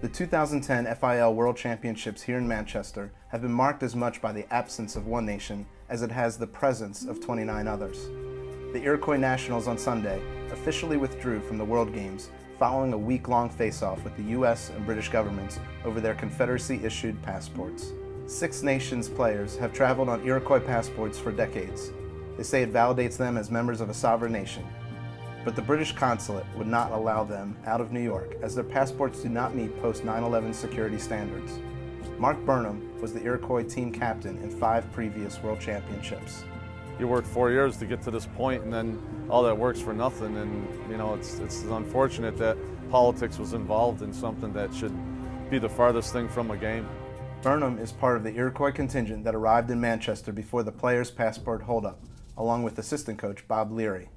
The 2010 FIL World Championships here in Manchester have been marked as much by the absence of one nation as it has the presence of 29 others. The Iroquois Nationals on Sunday officially withdrew from the World Games following a week-long face-off with the US and British governments over their Confederacy-issued passports. Six Nations players have traveled on Iroquois passports for decades. They say it validates them as members of a sovereign nation. But the British consulate would not allow them out of New York as their passports do not meet post-9/11 security standards. Mark Burnham was the Iroquois team captain in 5 previous World Championships. You work 4 years to get to this point, and then all that work's for nothing. And you know, it's unfortunate that politics was involved in something that should be the farthest thing from a game. Burnham is part of the Iroquois contingent that arrived in Manchester before the players' passport holdup, along with assistant coach Bob Leary.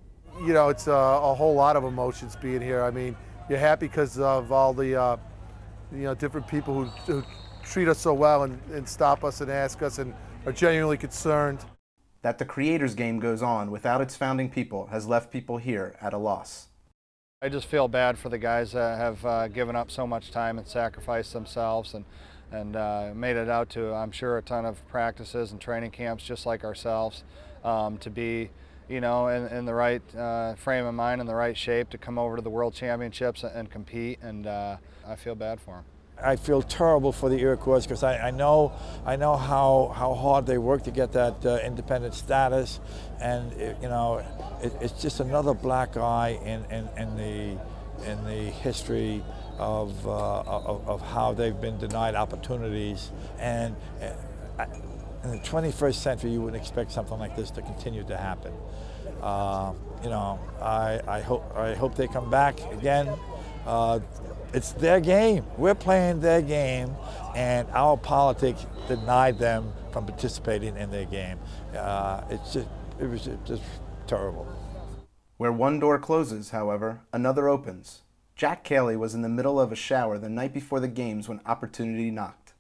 You know, it's a whole lot of emotions being here. I mean, you're happy because of all the you know, different people who treat us so well and stop us and ask us and are genuinely concerned. That the Creators Game goes on without its founding people has left people here at a loss. I just feel bad for the guys that have given up so much time and sacrificed themselves and made it out to, I'm sure, a ton of practices and training camps just like ourselves to be, you know, in the right frame of mind and the right shape to come over to the World Championships and compete, and I feel bad for them. I feel terrible for the Iroquois because I know how hard they work to get that independent status, and you know, it's just another black eye in the history of how they've been denied opportunities. And in the 21st century, you wouldn't expect something like this to continue to happen. You know, I hope they come back again. It's their game. We're playing their game, and our politics denied them from participating in their game. It was just terrible. Where one door closes, however, another opens. Jack Cayley was in the middle of a shower the night before the games when opportunity knocked.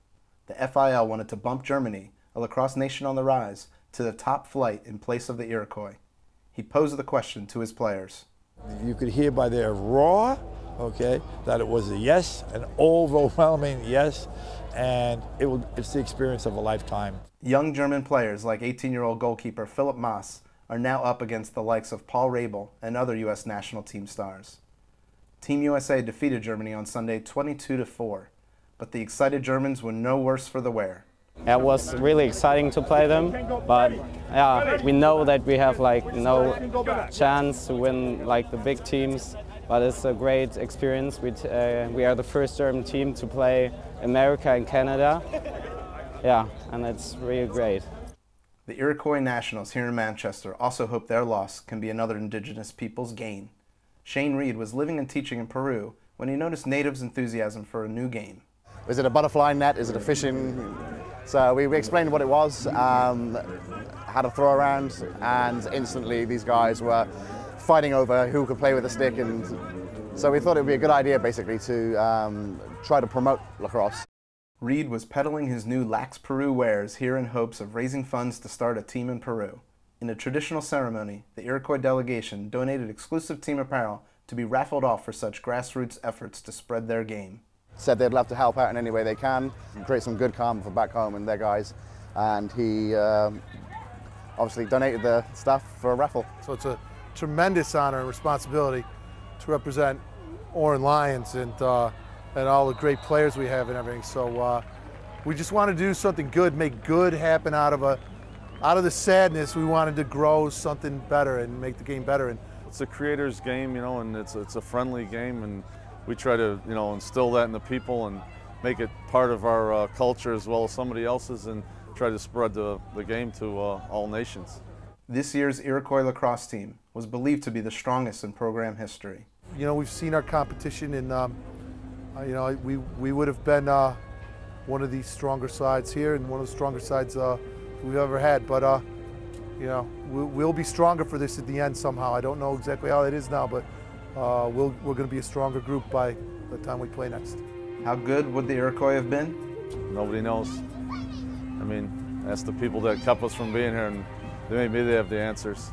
The FIL wanted to bump Germany, a lacrosse nation on the rise, to the top flight in place of the Iroquois. He posed the question to his players. You could hear by their roar, okay, that it was a yes, an overwhelming yes, and it's the experience of a lifetime. Young German players like 18-year-old goalkeeper Philipp Maas are now up against the likes of Paul Rabel and other U.S. national team stars. Team USA defeated Germany on Sunday 22-4, but the excited Germans were no worse for the wear. It was really exciting to play them, but yeah, we know that we have like no chance to win like the big teams. But it's a great experience. We are the first German team to play America and Canada. Yeah, and it's really great. The Iroquois Nationals here in Manchester also hope their loss can be another Indigenous people's gain. Shane Reed was living and teaching in Peru when he noticed natives' enthusiasm for a new game. Is it a butterfly net? Is it a fishing? So we explained what it was, had a throw around, and instantly these guys were fighting over who could play with a stick, and so we thought it would be a good idea basically to try to promote lacrosse. Reed was peddling his new Lax Peru wares here in hopes of raising funds to start a team in Peru. In a traditional ceremony, the Iroquois delegation donated exclusive team apparel to be raffled off for such grassroots efforts to spread their game. Said they'd love to help out in any way they can, create some good karma for back home and their guys, and he obviously donated the stuff for a raffle. So it's a tremendous honor and responsibility to represent Oran Lions and all the great players we have and everything. So we just want to do something good, make good happen out of the sadness. We wanted to grow something better and make the game better. And it's a creator's game, you know, and it's a friendly game, and we try to, you know, instill that in the people and make it part of our culture as well as somebody else's, and try to spread the game to all nations. This year's Iroquois lacrosse team was believed to be the strongest in program history. You know, we've seen our competition, and you know, we would have been one of the stronger sides here and one of the stronger sides we've ever had. But you know, we'll be stronger for this at the end somehow. I don't know exactly how it is now, but we're going to be a stronger group by the time we play next. How good would the Iroquois have been? Nobody knows. I mean, ask the people that kept us from being here, and maybe they have the answers.